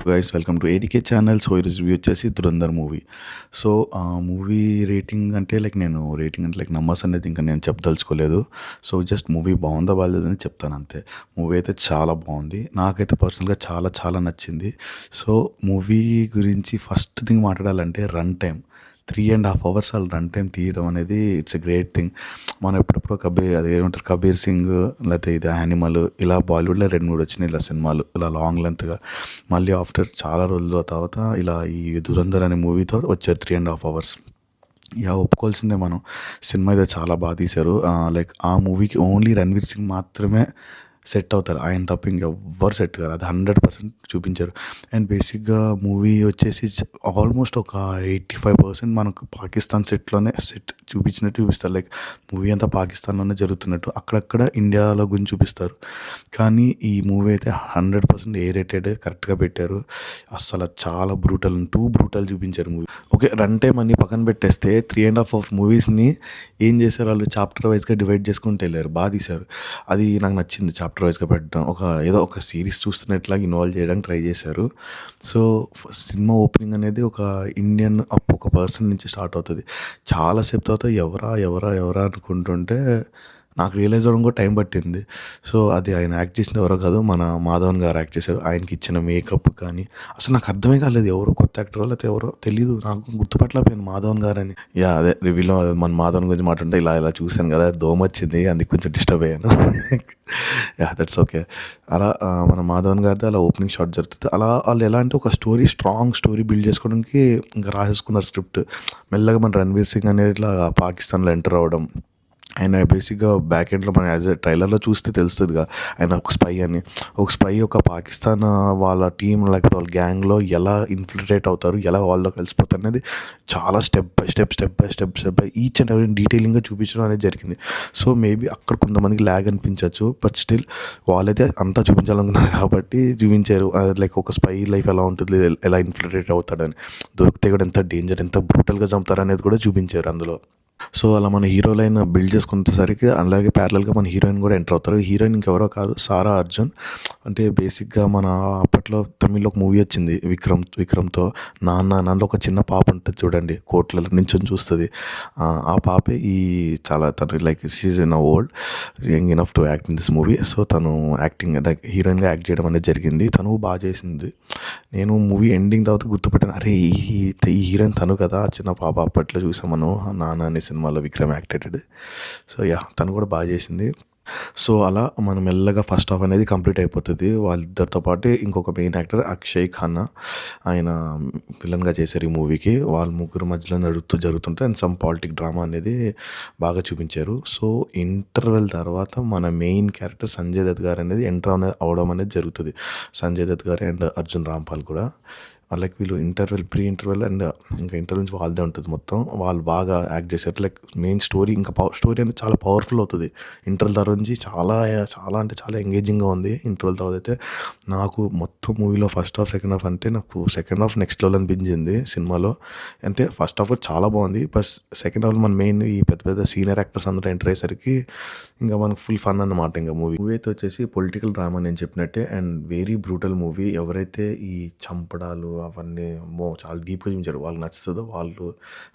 Guys welcome to ఏడికే channel. So ఈరోజు review వచ్చేసి Dhurandhar movie. So movie rating అంటే నేను రేటింగ్ అంటే నంబర్స్ అనేది ఇంకా నేను చెప్పదలుచుకోలేదు. సో జస్ట్ మూవీ బాగుందా బాగాలేదని చెప్తాను అంతే. మూవీ అయితే చాలా బాగుంది, నాకైతే పర్సనల్గా చాలా చాలా నచ్చింది. సో మూవీ గురించి ఫస్ట్ థింగ్ మాట్లాడాలంటే రన్ టైం 3.5 hours వాళ్ళు రన్ టైం తీయడం అనేది ఇట్స్ ఎ గ్రేట్ థింగ్. మనం ఎప్పుడెప్పుడో అది ఏమంటారు కబీర్ సింగ్, లేకపోతే ఇది యానిమల్, ఇలా బాలీవుడ్లో 2-3 వచ్చినాయి ఇలా సినిమాలు ఇలా లాంగ్ లెంత్గా. మళ్ళీ ఆఫ్టర్ చాలా రోజుల తర్వాత ఇలా ఈ ధురంధర్ అనే మూవీతో వచ్చారు 3.5 hours. ఒప్పుకోవాల్సిందే మనం. సినిమా అయితే చాలా బాగా తీశారు. ఆ మూవీకి ఓన్లీ రణ్వీర్ సింగ్ మాత్రమే సెట్ అవుతారు, ఆయన తప్ప ఇంకెవ్వరు సెట్ కాదు, అది 100% చూపించారు. అండ్ బేసిక్గా మూవీ వచ్చేసి ఆల్మోస్ట్ ఒక 85% మనకు పాకిస్తాన్ సెట్ చూపిస్తారు. మూవీ అంతా పాకిస్తాన్లోనే జరుగుతున్నట్టు, అక్కడక్కడ ఇండియాలో గురించి చూపిస్తారు. కానీ ఈ మూవీ అయితే 100% ఏ రేటెడ్ కరెక్ట్గా పెట్టారు. అస్సలు చాలా టూ బ్రూటల్ చూపించారు మూవీ. ఓకే, రన్ టైం అన్ని పక్కన పెట్టేస్తే 3.5 hours మూవీస్ని ఏం చేశారు, వాళ్ళు చాప్టర్ వైజ్గా డివైడ్ చేసుకుంటూ వెళ్ళారు, బాగా తీశారు. అది నాకు నచ్చింది, చాప్టర్ వైజ్గా పెట్టడం. ఏదో ఒక సిరీస్ చూస్తున్నట్లాగా ఇన్వాల్వ్ చేయడానికి ట్రై చేశారు. సో సినిమా ఓపెనింగ్ అనేది ఒక ఇండియన్ ఒక పర్సన్ నుంచి స్టార్ట్ అవుతుంది. చాలాసేపు తర్వాత ఎవరా ఎవరా ఎవరా అనుకుంటుంటే నాకు రియలైజ్ అవ్వడం కూడా టైం పట్టింది. సో అది ఆయన యాక్ట్ చేసింది ఎవరో కాదు, మన మాధవన్ గారు యాక్ట్ చేశారు. ఆయనకి ఇచ్చిన మేకప్ కానీ అసలు నాకు అర్థమే కాలేదు, ఎవరో కొత్త యాక్టర్ లేకపోతే ఎవరో తెలియదు, నాకు గుర్తుపట్టలేకపోయాను మాధవన్ గారు అని. అదే రివ్యూలో మన మాధవన్ గురించి మాట్లాడితే ఇలా ఇలా చూశాను కదా, దోమ వచ్చింది, అందుకు కొంచెం డిస్టర్బ్ అయ్యాను. That's okay. అలా మన మాధవన్ గారిది అలా ఓపెనింగ్ షాట్ జరుగుతుంది. అలా వాళ్ళు ఎలా అంటే ఒక స్ట్రాంగ్ స్టోరీ బిల్డ్ చేసుకోవడానికి ఇంకా రాసేసుకున్నారు స్క్రిప్ట్. మెల్లగా మన రణ్వీర్ సింగ్ అనేది ఇట్లా పాకిస్తాన్లో ఎంటర్ అవ్వడం, ఆయన బేసిక్గా బ్యాక్ ఎండ్లో మన యాజ్ ఎ ట్రైలర్లో చూస్తే తెలుస్తుందిగా, ఆయన ఒక స్పై ఒక పాకిస్తాన్ వాళ్ళ టీం లేకపోతే వాళ్ళ గ్యాంగ్లో ఎలా ఇన్ఫిల్ట్రేట్ అవుతారు, ఎలా వాళ్ళలో కలిసిపోతారు అనేది చాలా step by each and every డీటెయిలింగ్గా చూపించడం అనేది జరిగింది. సో మేబీ అక్కడ కొంతమందికి ల్యాగ్ అనిపించవచ్చు, బట్ స్టిల్ వాళ్ళైతే అంతా చూపించాలనుకున్నారు కాబట్టి చూపించారు. ఒక స్పై లైఫ్ ఎలా ఉంటుంది, ఎలా ఇన్ఫిల్ట్రేట్ అవుతాడని, దొరికితే కూడా ఎంత డేంజర్, ఎంత బ్రూటల్గా చంపుతారు అనేది కూడా చూపించారు అందులో. సో అలా మన హీరో లైన్ బిల్డ్ చేసుకునేసరికి అలాగే ప్యారలల్గా మన హీరోయిన్ కూడా ఎంటర్ అవుతారు. హీరోయిన్ ఇంకెవరో కాదు, సారా అర్జున్. అంటే బేసిక్గా మన అప్పట్లో తమిళ్లో ఒక మూవీ వచ్చింది విక్రమ్తో, నాన్నలో ఒక చిన్న పాప ఉంటుంది చూడండి, కోట్లలో నించొని చూస్తుంది. ఆ పాపే చాలా తను she's in old young enough to act in this movie. So తను యాక్టింగ్ హీరోయిన్గా యాక్ట్ చేయడం అనేది జరిగింది, తను బాగా చేసింది. నేను మూవీ ఎండింగ్ తర్వాత గుర్తుపెట్టాను, అరే ఈ హీరోయిన్ తను కదా, చిన్న పాప అప్పట్లో చూసాం మనం నాన్న అనే సినిమాలో విక్రమ్ యాక్టెడ్. సో తను కూడా బాగా చేసింది. సో అలా మనం మెల్లగా ఫస్ట్ హాఫ్ అనేది కంప్లీట్ అయిపోతుంది. వాళ్ళిద్దరితో పాటు ఇంకొక మెయిన్ యాక్టర్ అక్షయ్ ఖన్నా, ఆయన విలన్గా చేశారు ఈ మూవీకి. వాళ్ళ ముగ్గురు మధ్యలో జరుగుతుంటే అండ్ సమ్ పాలిటిక్ డ్రామా అనేది బాగా చూపించారు. సో ఇంటర్వెల్ తర్వాత మన మెయిన్ క్యారెక్టర్ సంజయ్ దత్ గారు అనేది ఎంటర్ అవడం అనేది జరుగుతుంది. సంజయ్ దత్ గారు అండ్ అర్జున్ రాంపాల్ కూడా. వీళ్ళు ప్రీ ఇంటర్వెల్ అండ్ ఇంకా ఇంటర్వెల్ నుంచి వాళ్ళదే ఉంటుంది మొత్తం. వాళ్ళు బాగా యాక్ట్ చేశారు. మెయిన్ స్టోరీ స్టోరీ అనేది చాలా పవర్ఫుల్ అవుతుంది ఇంటర్వెల్ తర్వాత నుంచి. చాలా చాలా అంటే చాలా ఎంగేజింగ్గా ఉంది ఇంటర్వెల్ తర్వాత అయితే. నాకు మొత్తం మూవీలో ఫస్ట్ హాఫ్ సెకండ్ హాఫ్ అంటే నాకు సెకండ్ హాఫ్ నెక్స్ట్ లెవెల్ అనిపించింది సినిమాలో. అంటే ఫస్ట్ హాఫ్ చాలా బాగుంది, బట్ సెకండ్ హాఫ్ మన మెయిన్ ఈ పెద్ద పెద్ద సీనియర్ యాక్టర్స్ అందరూ ఎంటర్ అయ్యేసరికి ఇంకా మనకు ఫుల్ ఫన్ అన్నమాట. ఇంకా మూవీ అయితే వచ్చేసి పొలిటికల్ డ్రామా నేను చెప్పినట్టే, అండ్ వెరీ బ్రూటల్ మూవీ. ఎవరైతే ఈ చంపడాలు అవన్నీ చాలా డీప్గా చూపించారు, వాళ్ళకి నచ్చుతుందో వాళ్ళు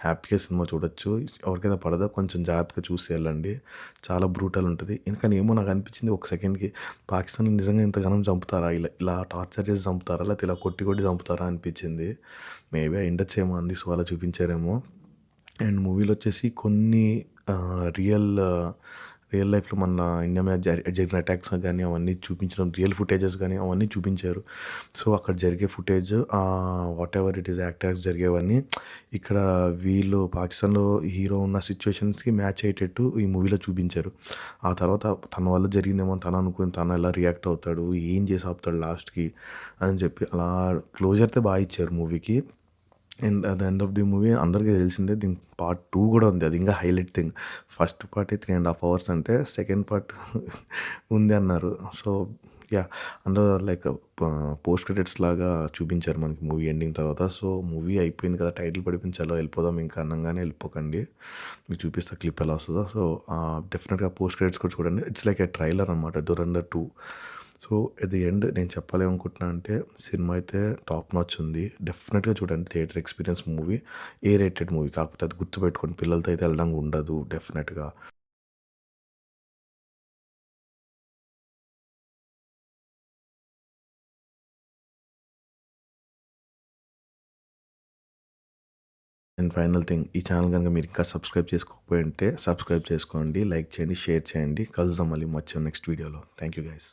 హ్యాపీగా సినిమా చూడొచ్చు. ఎవరికైతే పడదో కొంచెం జాగ్రత్తగా చూసి వెళ్ళండి, చాలా బ్రూటల్ ఉంటుంది. ఎందుకని ఏమో నాకు అనిపించింది ఒక సెకండ్కి, పాకిస్తాన్లో నిజంగా ఇంతగానం చంపుతారా, ఇలా టార్చర్ చేసి చంపుతారా, లేకపోతే ఇలా కొట్టి చంపుతారా అనిపించింది. మేబీ ఉండొచ్చేమో అంది, సో అలా చూపించారేమో. అండ్ మూవీలో వచ్చేసి కొన్ని రియల్ లైఫ్లో మన ఇండియా మీద జరిగిన అటాక్స్ కానీ అవన్నీ చూపించడం, రియల్ ఫుటేజెస్ కానీ అవన్నీ చూపించారు. సో అక్కడ జరిగే footage whatever it is attacks జరిగేవన్నీ ఇక్కడ వీళ్ళు పాకిస్తాన్లో హీరో ఉన్న సిచ్యువేషన్స్కి మ్యాచ్ అయ్యేటట్టు ఈ మూవీలో చూపించారు. ఆ తర్వాత తన వల్ల జరిగిందేమో తను అనుకుని తను ఎలా రియాక్ట్ అవుతాడు, ఏం చేసి ఆపుతాడు లాస్ట్కి అని చెప్పి అలా క్లోజర్ అయితే బాగా ఇచ్చారు మూవీకి. And at the end of the movie అందరికీ తెలిసిందే, దీని పార్ట్ 2 కూడా ఉంది, అది ఇంకా highlight thing. First part 3.5 hours అంటే సెకండ్ పార్ట్ ఉంది అన్నారు. సో అందులో పోస్ట్ క్రెడిట్స్ లాగా చూపించారు మనకి మూవీ ఎండింగ్ తర్వాత. సో మూవీ అయిపోయింది కదా, టైటిల్ పడిపించాలో వెళ్ళిపోదాం ఇంకా అన్నంగానే వెళ్ళిపోకండి, మీకు చూపిస్తా క్లిప్ ఎలా వస్తుందో. సో డెఫినెట్గా పోస్ట్ క్రెడిట్స్ కూడా చూడండి. ఇట్స్ లైక్ ఏ ట్రైలర్ అనమాట, Dhurandhar 2. So, at the end నేను చెప్పాలనుకుంటున్నా అంటే సినిమా అయితే టాప్ నాచ్ ఉంది. డెఫినిట్‌గా చూడండి theatre experience movie. A rated movie కాకపోతే అది గుర్తుపెట్టుకోండి పిల్లలతో అయితే ఎళ్ళడానికి ఉండదు డెఫినిట్‌గా. అండ్ ఫైనల్ థింగ్ ఈ ఛానల్ గనుక మీరు ఇంకా సబ్స్క్రైబ్ చేసుకోకపోయి ఉంటే సబ్స్క్రైబ్ చేసుకోండి. లైక్ చేయండి, షేర్ చేయండి. కలుద్దాం మళ్ళీ వచ్చే నెక్స్ట్ వీడియోలో. Thank you guys.